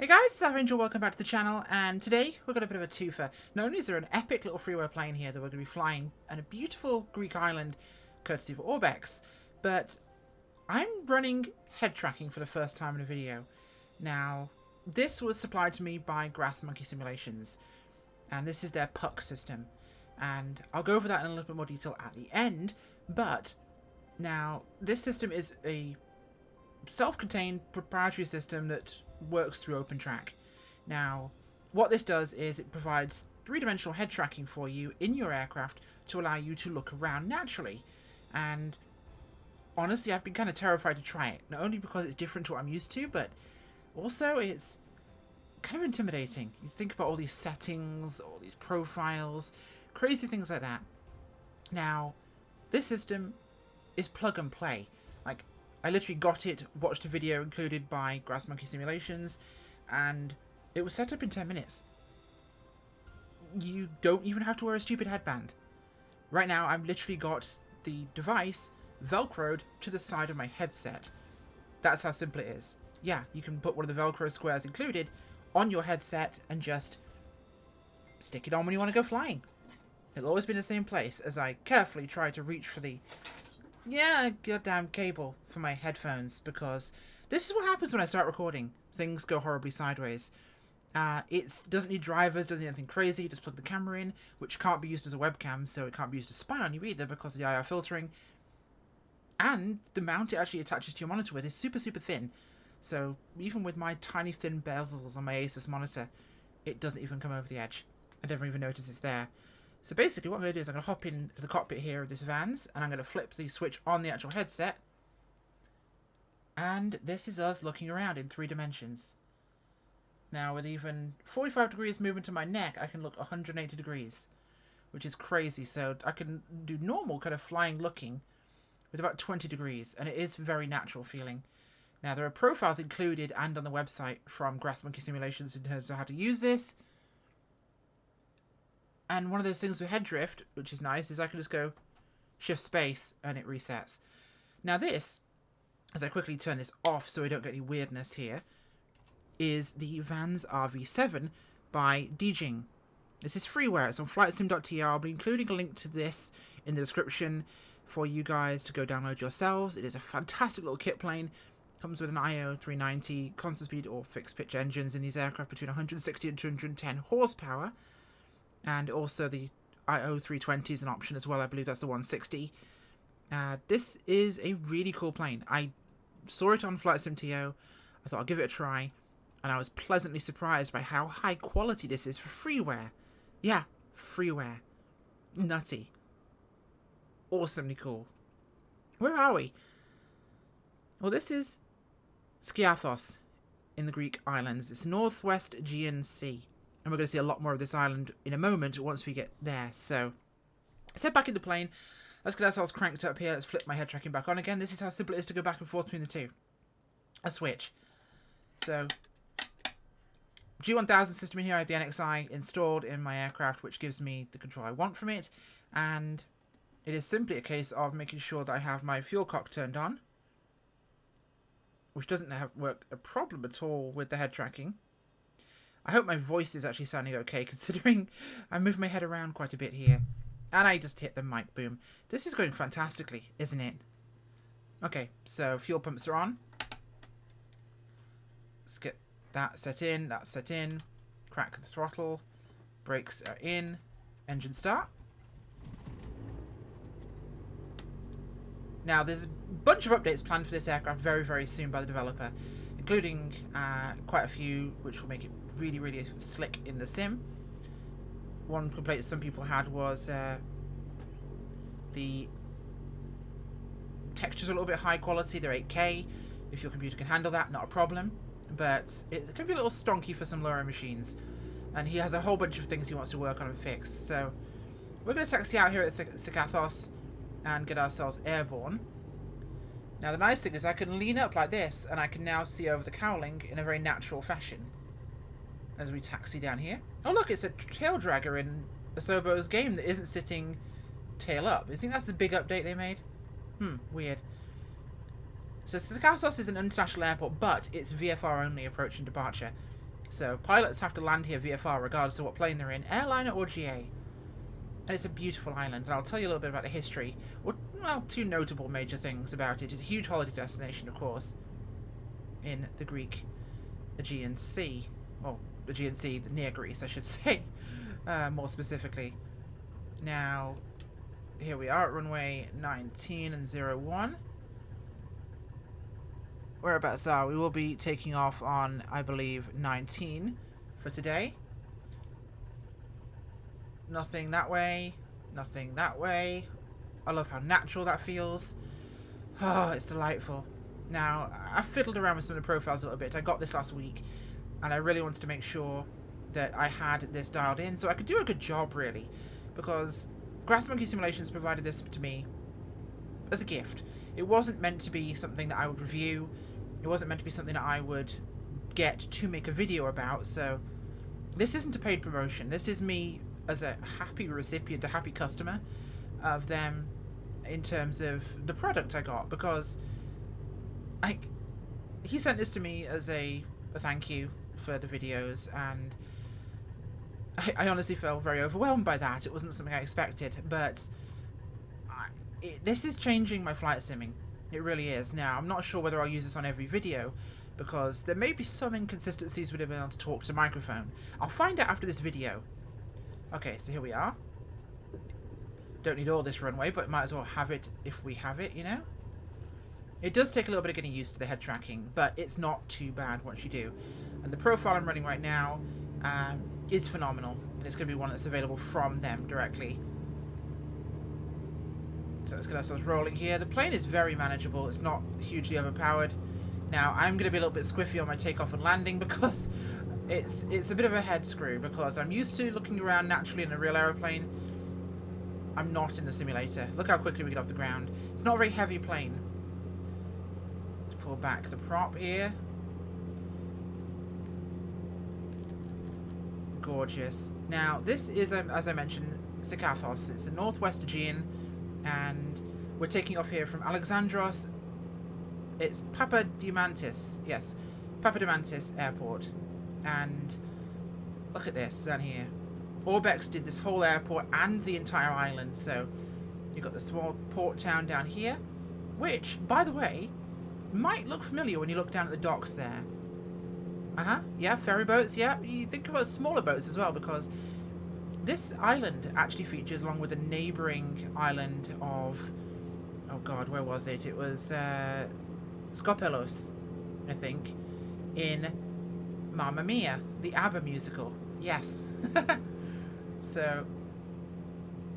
Hey guys, it's Angel, welcome back to the channel, and today we've got a bit of a twofer. Not only is there an epic little freeware plane here that we're going to be flying on a beautiful Greek island, courtesy of Orbx, but I'm running head tracking for the first time in a video. Now, this was supplied to me by Grass Monkey Simulations, and this is their puck system, and I'll go over that in a little bit more detail at the end, but now, this system is a self-contained proprietary system that works through OpenTrack. Now, what this does is it provides three-dimensional head tracking for you in your aircraft to allow you to look around naturally. And honestly, I've been kind of terrified to try it. Not only because it's different to what I'm used to, but also it's kind of intimidating. You think about all these settings, all these profiles, crazy things like that. Now, this system is plug and play. Like, I literally got it, watched a video included by Grass Monkey Simulations, and it was set up in 10 minutes. You don't even have to wear a stupid headband. Right now, I've literally got the device velcroed to the side of my headset. That's how simple it is. Yeah, you can put one of the Velcro squares included on your headset and just stick it on when you want to go flying. It'll always be in the same place as I carefully try to reach for the goddamn cable for my headphones, because this is what happens when I start recording. Things go horribly sideways. It doesn't need drivers, doesn't need anything crazy, just plug the camera in, which can't be used as a webcam, so it can't be used to spy on you either because of the IR filtering. And the mount it actually attaches to your monitor with is super, super thin. So even with my tiny thin bezels on my Asus monitor, it doesn't even come over the edge. I never even notice it's there. So basically what I'm going to do is I'm going to hop into the cockpit here of this Vans, and I'm going to flip the switch on the actual headset. And this is us looking around in 3 dimensions. Now with even 45 degrees movement to my neck, I can look 180 degrees, which is crazy. So I can do normal kind of flying looking with about 20 degrees, and it is very natural feeling. Now there are profiles included and on the website from Grass Monkey Simulations in terms of how to use this. And one of those things with head drift, which is nice, is I can just go shift space and it resets. Now this, as I quickly turn this off so we don't get any weirdness here, is the Vans RV7 by Dijing. This is freeware. It's on flightsim.tr. I'll be including a link to this in the description for you guys to go download yourselves. It is a fantastic little kit plane. Comes with an IO 390, constant speed or fixed pitch engines in these aircraft between 160 and 210 horsepower. And also the IO 320 is an option as well. I believe that's the 160. This is a really cool plane. I saw it on Flight Sim TO. I thought I'll give it a try. And I was pleasantly surprised by how high quality this is for freeware. Yeah, freeware. Nutty. Awesomely cool. Where are we? Well, this is Skiathos in the Greek islands. It's northwest Aegean Sea. And we're going to see a lot more of this island in a moment once we get there. So, let's head back in the plane. Let's get ourselves cranked up here. Let's flip my head tracking back on again. This is how simple it is to go back and forth between the two. A switch. So, G1000 system in here. I have the NXI installed in my aircraft, which gives me the control I want from it. And it is simply a case of making sure that I have my fuel cock turned on, which doesn't work a problem at all with the head tracking. I hope my voice is actually sounding okay, considering I move my head around quite a bit here. And I just hit the mic boom. This is going fantastically, isn't it? Okay, so fuel pumps are on. Let's get that set in, that's set in. Crack the throttle. Brakes are in. Engine start. Now, there's a bunch of updates planned for this aircraft very, very soon by the developer, including quite a few which will make it really, really slick in the sim. One complaint that some people had was the textures are a little bit high quality. They're 8K. If your computer can handle that, not a problem. But it can be a little stonky for some lower machines. And he has a whole bunch of things he wants to work on and fix. So we're going to taxi out here at Sikathos and get ourselves airborne. Now the nice thing is I can lean up like this and I can now see over the cowling in a very natural fashion as we taxi down here. Oh look, it's a tail dragger in Asobo's game that isn't sitting tail up. You think that's the big update they made? Weird. So Sikathos is an international airport, but it's VFR only approach and departure. So pilots have to land here VFR regardless of what plane they're in, airliner or GA. And it's a beautiful island, and I'll tell you a little bit about the history. Well, two notable major things about it. It's a huge holiday destination, of course, in the Greek Aegean Sea. Well, Aegean Sea, near Greece, I should say, more specifically. Now, here we are at runway 19 and 01. Whereabouts are we? Will be taking off on, I believe, 19 for today. Nothing that way. Nothing that way. I love how natural that feels. Oh, it's delightful. Now, I fiddled around with some of the profiles a little bit. I got this last week, and I really wanted to make sure that I had this dialed in so I could do a good job, really, because Grass Monkey Simulations provided this to me as a gift. It wasn't meant to be something that I would review. It wasn't meant to be something that I would get to make a video about, so this isn't a paid promotion. This is me as a happy recipient, a happy customer of them in terms of the product I got, because he sent this to me as a thank you for the videos, and I honestly felt very overwhelmed by that. It wasn't something I expected, but this is changing my flight simming. It really is. Now, I'm not sure whether I'll use this on every video, because there may be some inconsistencies with being able to talk to the microphone. I'll find out after this video. Okay, so here we are. Don't need all this runway, but might as well have it if we have it, you know? It does take a little bit of getting used to the head tracking, but it's not too bad once you do. And the profile I'm running right now is phenomenal, and it's going to be one that's available from them directly. So let's get ourselves rolling here. The plane is very manageable. It's not hugely overpowered. Now, I'm going to be a little bit squiffy on my takeoff and landing because it's a bit of a head screw, because I'm used to looking around naturally in a real aeroplane. I'm not in the simulator. Look how quickly we get off the ground. It's not a very heavy plane. Let's pull back the prop here. Gorgeous. Now, this is, as I mentioned, Sikathos. It's a northwest Aegean, and we're taking off here from Alexandros. It's Papadimantis. Yes, Papadimantis Airport. And look at this down here. Orbx did this whole airport and the entire island. So you've got the small port town down here, which, by the way, might look familiar when you look down at the docks there. Yeah, ferry boats. Yeah, you think about smaller boats as well, because this island actually features, along with a neighbouring island of, oh god, where was it? It was Skiathos, I think, in Mamma Mia, the ABBA musical. Yes. So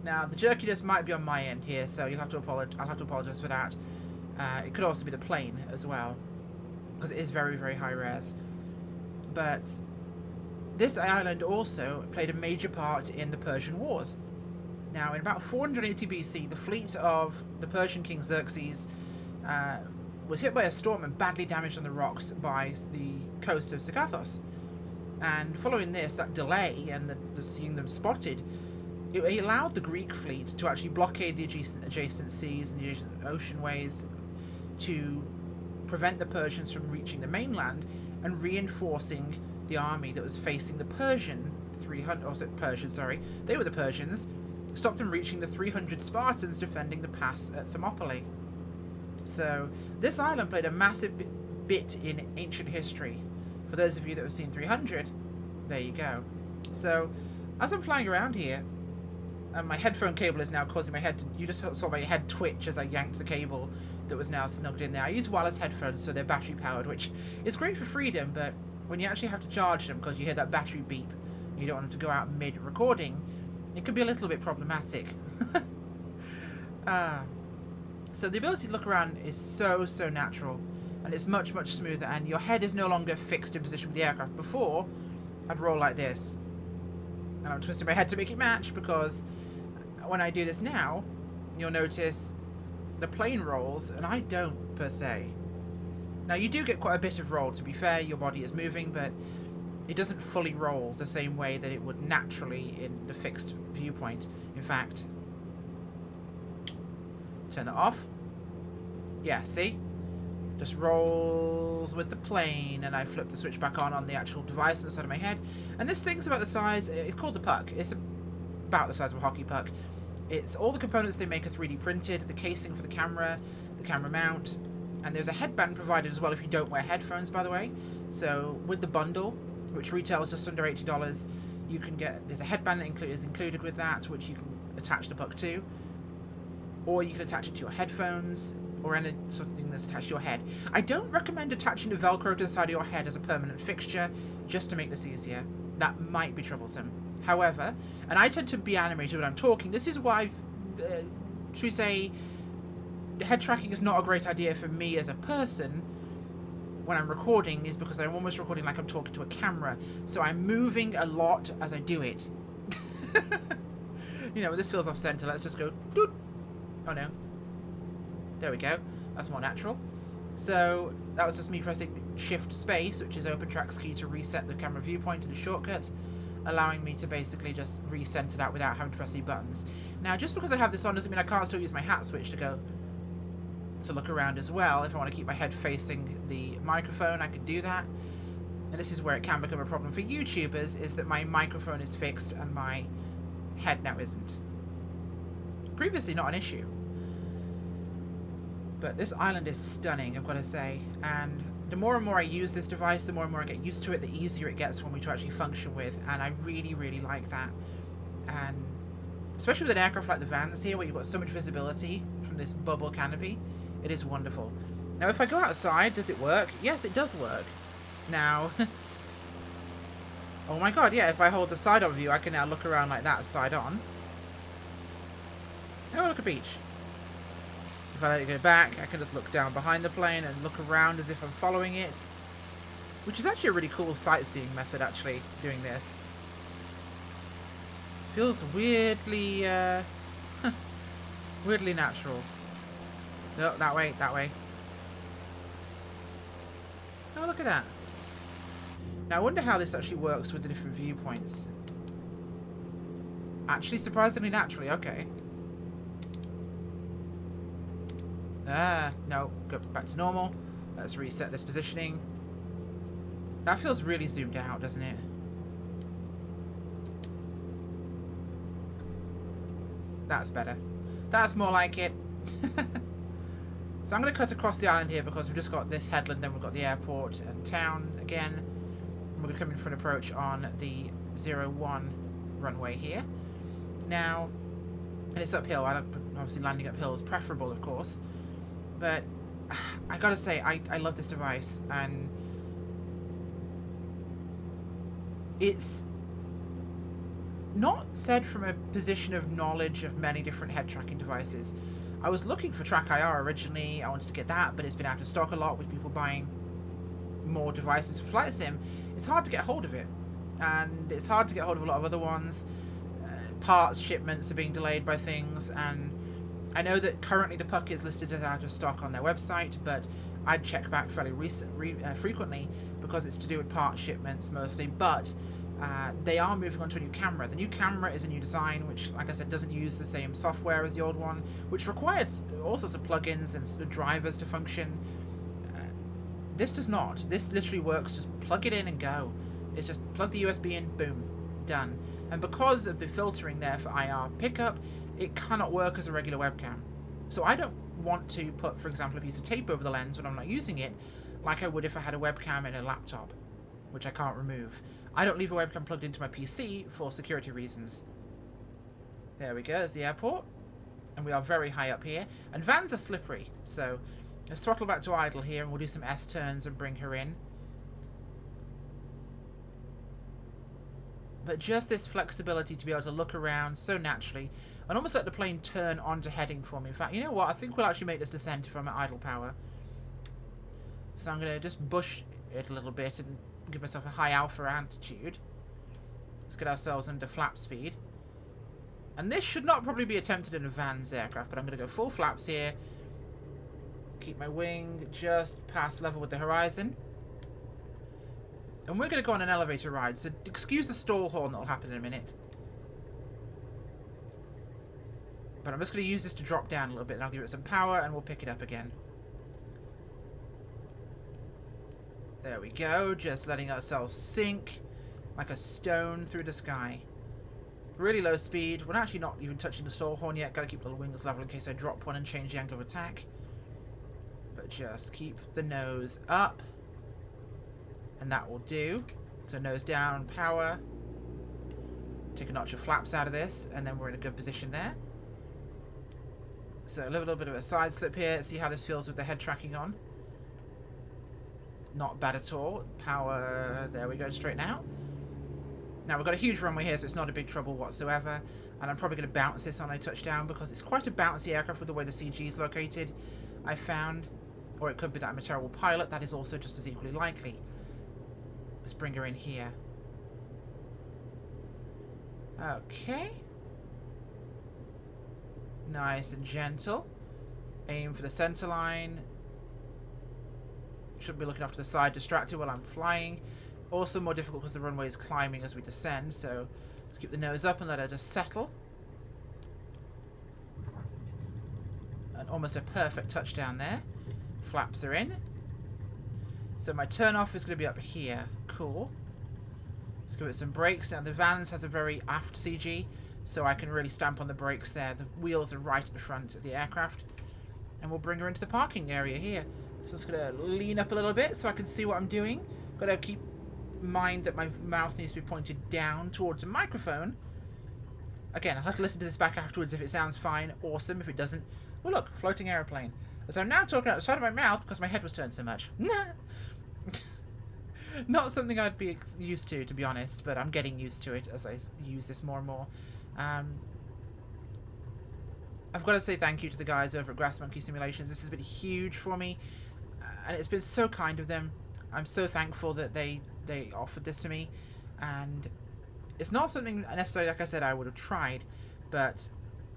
now the jerkiness might be on my end here, so you'll have to I'll have to apologise for that. It could also be the plane as well, because it is very, very high res. But this island also played a major part in the Persian Wars. Now, in about 480 BC, the fleet of the Persian king Xerxes was hit by a storm and badly damaged on the rocks by the coast of Sikathos. And following this, that delay and the seeing them spotted, it allowed the Greek fleet to actually blockade the adjacent seas and the adjacent ocean ways to prevent the Persians from reaching the mainland and reinforcing the army that was facing the Persian 300, or was it Persian, sorry, they were the Persians, stopped them reaching the 300 Spartans defending the pass at Thermopylae. So this island played a massive bit in ancient history. For those of you that have seen 300, there you go. So as I'm flying around here, and my headphone cable is now causing my head to, you just saw my head twitch as I yanked the cable that was now snugged in there. I use wireless headphones, so they're battery powered, which is great for freedom, but when you actually have to charge them because you hear that battery beep, and you don't want them to go out mid-recording, it can be a little bit problematic. So the ability to look around is so natural, and it's much smoother, and your head is no longer fixed in position with the aircraft. Before, I'd roll like this, and I'm twisting my head to make it match, because when I do this now, you'll notice the plane rolls, and I don't, per se. Now, you do get quite a bit of roll, to be fair. Your body is moving, but it doesn't fully roll the same way that it would naturally in the fixed viewpoint. In fact, turn that off. Yeah, see? Just rolls with the plane, and I flip the switch back on the actual device on the side of my head. And this thing's about the size, it's called the puck. It's about the size of a hockey puck. It's all the components they make are 3D printed, the casing for the camera mount, and there's a headband provided as well if you don't wear headphones, by the way. So with the bundle, which retails just under $80, you can get, there's a headband that is included with that, which you can attach the puck to, or you can attach it to your headphones, or any sort of thing that's attached to your head. I don't recommend attaching the Velcro to the side of your head as a permanent fixture, just to make this easier. That might be troublesome. However, and I tend to be animated when I'm talking, this is why, should we say, head tracking is not a great idea for me as a person when I'm recording, is because I'm almost recording like I'm talking to a camera. So I'm moving a lot as I do it. You know, this feels off center. Let's just go, doot. Oh no. There we go. That's more natural. So that was just me pressing Shift Space, which is Open Track's key to reset the camera viewpoint in a shortcut, allowing me to basically just recenter that without having to press any buttons. Now, just because I have this on doesn't mean I can't still use my hat switch to look around as well. If I want to keep my head facing the microphone, I can do that. And this is where it can become a problem for YouTubers, is that my microphone is fixed and my head now isn't. Previously not an issue. But this island is stunning, I've got to say. And the more and more I use this device, the more and more I get used to it, the easier it gets for me to actually function with. And I really, really like that. And especially with an aircraft like the Vans here, where you've got so much visibility from this bubble canopy, it is wonderful. Now, if I go outside, does it work? Yes, it does work. Now, oh my god, yeah, if I hold the side-on view, I can now look around like that, side-on. Oh, look, a beach. If I let it go back, I can just look down behind the plane and look around as if I'm following it. Which is actually a really cool sightseeing method, actually, doing this. Feels weirdly, weirdly natural. No, that way, that way. Oh, look at that. Now, I wonder how this actually works with the different viewpoints. Actually, surprisingly naturally, okay. No, go back to normal. Let's reset this positioning. That feels really zoomed out, doesn't it? That's better. That's more like it. So I'm going to cut across the island here because we've just got this headland, then we've got the airport and town again. And we're going to come in for an approach on the 01 runway here. Now, and it's uphill. Obviously landing uphill is preferable, of course. But I gotta say, I love this device, and it's not said from a position of knowledge of many different head tracking devices. I was looking for Track IR originally, I wanted to get that, but it's been out of stock a lot with people buying more devices for flight sim. It's hard to get hold of it, and it's hard to get hold of a lot of other ones. Parts shipments are being delayed by things, and I know that currently the puck is listed as out of stock on their website, but I'd check back fairly frequently because it's to do with part shipments mostly, but they are moving on to a new camera. The new camera is a new design, which, like I said, doesn't use the same software as the old one, which requires all sorts of plugins and drivers to function. This does not. This literally works, just plug it in and go. It's just plug the USB in, boom, done. And because of the filtering there for IR pickup, it cannot work as a regular webcam. So I don't want to put, for example, a piece of tape over the lens when I'm not using it, like I would if I had a webcam in a laptop, which I can't remove. I don't leave a webcam plugged into my PC for security reasons. There we go, there's the airport. And we are very high up here. And vans are slippery, so let's throttle back to idle here and we'll do some S-turns and bring her in. But just this flexibility to be able to look around so naturally and almost let the plane turn onto heading for me. In fact, you know what? I think we'll actually make this descent if I'm at idle power. So I'm going to just bush it a little bit and give myself a high alpha altitude. Let's get ourselves under flap speed. And this should not probably be attempted in a Vans aircraft, but I'm going to go full flaps here. Keep my wing just past level with the horizon. And we're going to go on an elevator ride, so excuse the stall horn that will happen in a minute. But I'm just going to use this to drop down a little bit, and I'll give it some power, and we'll pick it up again. There we go. Just letting ourselves sink like a stone through the sky. Really low speed. We're actually not even touching the stall horn yet. Gotta keep the wings level in case I drop one and change the angle of attack. But just keep the nose up. And that will do. So nose down, power. Take a notch of flaps out of this, and then we're in a good position there. So a little bit of a side slip here. See how this feels with the head tracking on. Not bad at all. Power, there we go, straighten out. Now we've got a huge runway here, so it's not a big trouble whatsoever. And I'm probably going to bounce this on a touchdown because it's quite a bouncy aircraft with the way the CG is located, I found. Or it could be that I'm a terrible pilot. That is also just as equally likely. Let's bring her in here. Okay. Nice and gentle. Aim for the center line. Shouldn't be looking off to the side, distracted while I'm flying. Also more difficult because the runway is climbing as we descend, so let's keep the nose up and let her just settle. And almost a perfect touchdown there. Flaps are in. So my turn off is going to be up here. Cool. Let's give it some brakes. Now the Vans has a very aft CG, so I can really stamp on the brakes there. The wheels are right at the front of the aircraft. And we'll bring her into the parking area here. So I'm just going to lean up a little bit so I can see what I'm doing. Got to keep in mind that my mouth needs to be pointed down towards a microphone. Again, I'll have to listen to this back afterwards. If it sounds fine, awesome. If it doesn't, well look, floating aeroplane. As I'm now talking out the side of my mouth because my head was turned so much. Not something I'd be used to be honest, but I'm getting used to it as I use this more and more. I've got to say thank you to the guys over at Grass Monkey Simulations. This has been huge for me, and it's been so kind of them. I'm so thankful that they offered this to me, and it's not something necessarily, like I said, I would have tried, but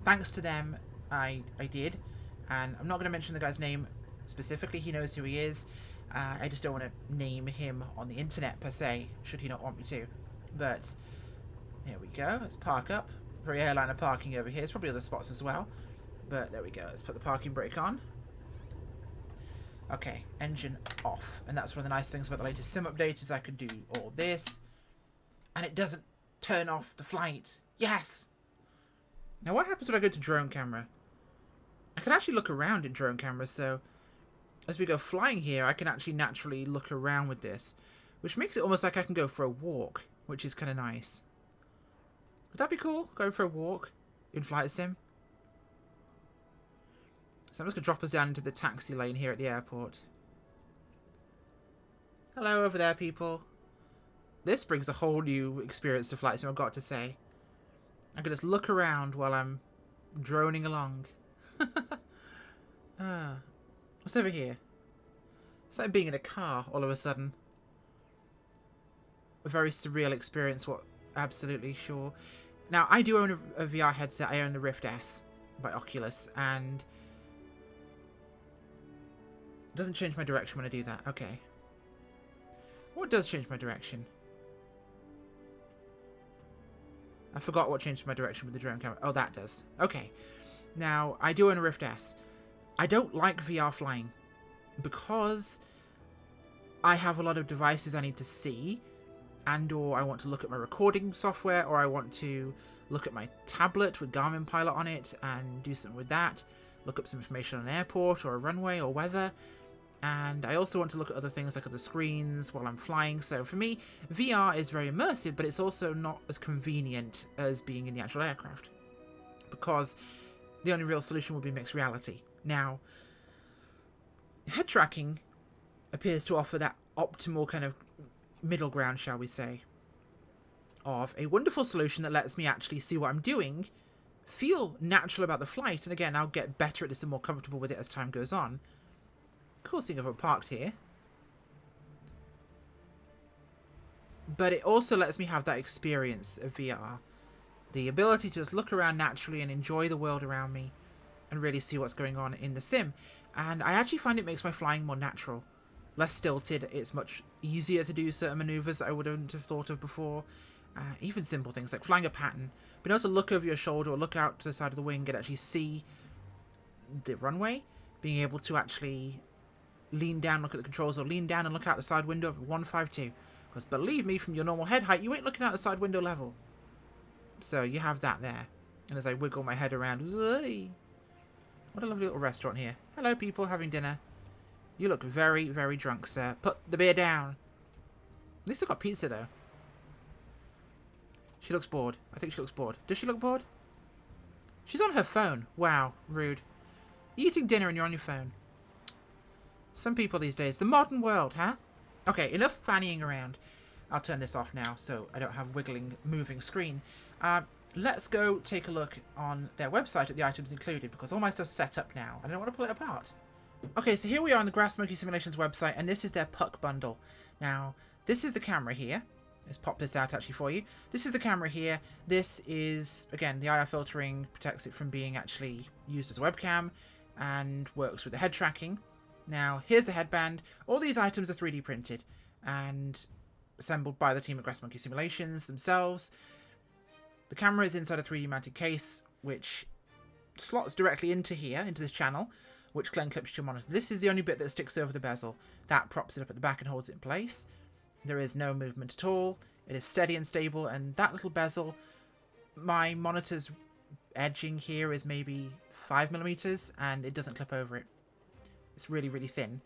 thanks to them, I did. And I'm not going to mention the guy's name specifically. He knows who he is. I just don't want to name him on the internet per se, should he not want me to. But here we go. Let's park up. Very airliner parking over here. There's probably other spots as well. But there we go. Let's put the parking brake on. Okay, engine off. And that's one of the nice things about the latest sim update is I could do all this. And it doesn't turn off the flight. Yes! Now what happens when I go to drone camera? I can actually look around in drone camera, so as we go flying here, I can actually naturally look around with this, which makes it almost like I can go for a walk, which is kind of nice. Would that be cool? Going for a walk in flight sim? So I'm just going to drop us down into the taxi lane here at the airport. Hello over there, people. This brings a whole new experience to flight sim, I've got to say. I can just look around while I'm droning along. What's over here? It's like being in a car all of a sudden. A very surreal experience, what? Absolutely sure. Now, I do own a VR headset. I own the Rift S by Oculus, and it doesn't change my direction when I do that. Okay. What does change my direction? I forgot what changed my direction with the drone camera. Oh, that does. Okay. Now, I do own a Rift S. I don't like VR flying because I have a lot of devices I need to see, and or I want to look at my recording software, or I want to look at my tablet with Garmin Pilot on it and do something with that, look up some information on an airport or a runway or weather, and I also want to look at other things like other screens while I'm flying. So for me, VR is very immersive, but it's also not as convenient as being in the actual aircraft, because the only real solution will be mixed reality. Now, head tracking appears to offer that optimal kind of middle ground, shall we say, of a wonderful solution that lets me actually see what I'm doing, feel natural about the flight, and again, I'll get better at this and more comfortable with it as time goes on. Cool seeing if I'm parked here. But it also lets me have that experience of VR. The ability to just look around naturally and enjoy the world around me and really see what's going on in the sim. And I actually find it makes my flying more natural. Less stilted. It's much easier to do certain maneuvers that I wouldn't have thought of before. Even simple things like flying a pattern. Being able to look over your shoulder or look out to the side of the wing and actually see the runway. Being able to actually lean down, look at the controls, or lean down and look out the side window of 152. Because believe me, from your normal head height, you ain't looking out the side window level. So you have that there. And as I wiggle my head around, what a lovely little restaurant here. Hello, people having dinner. You look very, very drunk, sir. Put the beer down. At least I've got pizza, though. She looks bored. I think she looks bored. Does she look bored? She's on her phone. Wow, rude. You're eating dinner and you're on your phone. Some people these days. The modern world, huh? Okay, enough fannying around. I'll turn this off now so I don't have wiggling, moving screen. Let's go take a look on their website at the items included, because all my stuff's set up now. I don't want to pull it apart. Okay, so here we are on the Grass Monkey Simulations website, and this is their puck bundle. Now, this is the camera here. Let's pop this out actually for you. This is the camera here. This is, again, the IR filtering protects it from being actually used as a webcam and works with the head tracking. Now, here's the headband. All these items are 3D printed and assembled by the team at Grass Monkey Simulations themselves. The camera is inside a 3D mounted case, which slots directly into here, into this channel, which Glenn clips to your monitor. This is the only bit that sticks over the bezel. That props it up at the back and holds it in place. There is no movement at all. It is steady and stable, and that little bezel, my monitor's edging here is maybe 5mm, and it doesn't clip over it. It's really, really thin.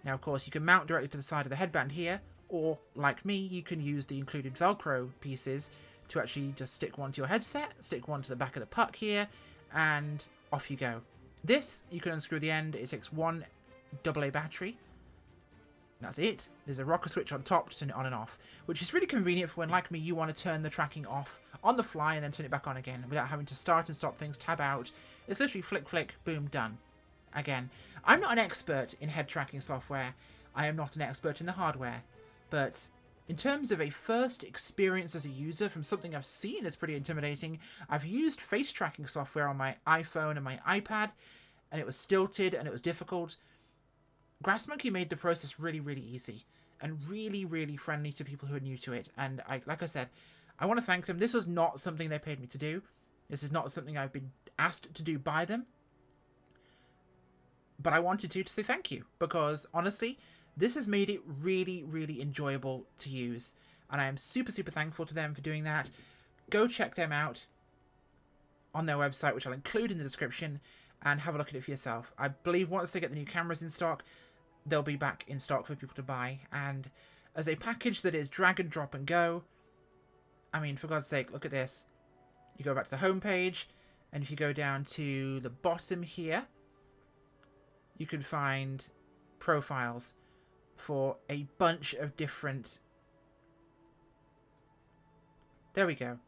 Now, of course, you can mount directly to the side of the headband here, or, like me, you can use the included Velcro pieces to actually just stick one to your headset, stick one to the back of the puck here, and off you go. This, you can unscrew the end. It takes one AA battery. That's it. There's a rocker switch on top to turn it on and off, which is really convenient for when, like me, you want to turn the tracking off on the fly and then turn it back on again without having to start and stop things, tab out. It's literally flick, flick, boom, done. Again, I'm not an expert in head tracking software. I am not an expert in the hardware, but in terms of a first experience as a user from something I've seen as pretty intimidating, I've used face tracking software on my iPhone and my iPad, and it was stilted and it was difficult. Grass Monkey made the process really, really easy and really, really friendly to people who are new to it. And like I said, I want to thank them. This was not something they paid me to do. This is not something I've been asked to do by them. But I wanted to say thank you, because honestly, this has made it really, really enjoyable to use. And I am super, super thankful to them for doing that. Go check them out on their website, which I'll include in the description, and have a look at it for yourself. I believe once they get the new cameras in stock, they'll be back in stock for people to buy. And as a package that is drag and drop and go, I mean, for God's sake, look at this. You go back to the home page, and if you go down to the bottom here, you can find profiles for a bunch of different... There we go.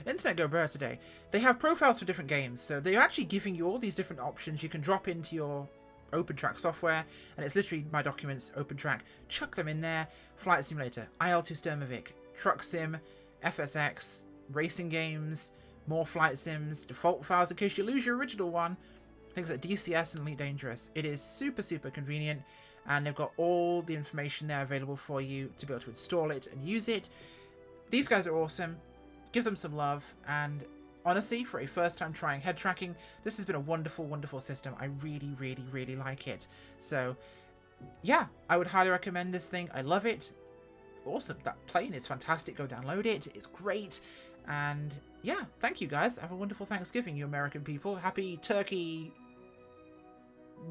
Internet go blur today. They have profiles for different games, so they're actually giving you all these different options. You can drop into your OpenTrack software, and it's literally my documents, OpenTrack. Chuck them in there. Flight Simulator, IL-2 Sturmovik, Truck Sim, FSX, racing games, more flight sims, default files in case you lose your original one, things like DCS and Elite Dangerous. It is super, super convenient, and they've got all the information there available for you to be able to install it and use it. These guys are awesome. Give them some love, and honestly, for a first time trying head tracking, this has been a wonderful, wonderful system. I really, really, really like it. So, yeah, I would highly recommend this thing. I love it. Awesome. That plane is fantastic. Go download it. It's great. And, yeah, thank you, guys. Have a wonderful Thanksgiving, you American people. Happy Turkey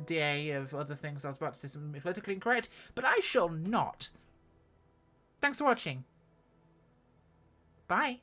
Day of other things. I was about to say something politically incorrect, but I shall not. Thanks for watching. Bye.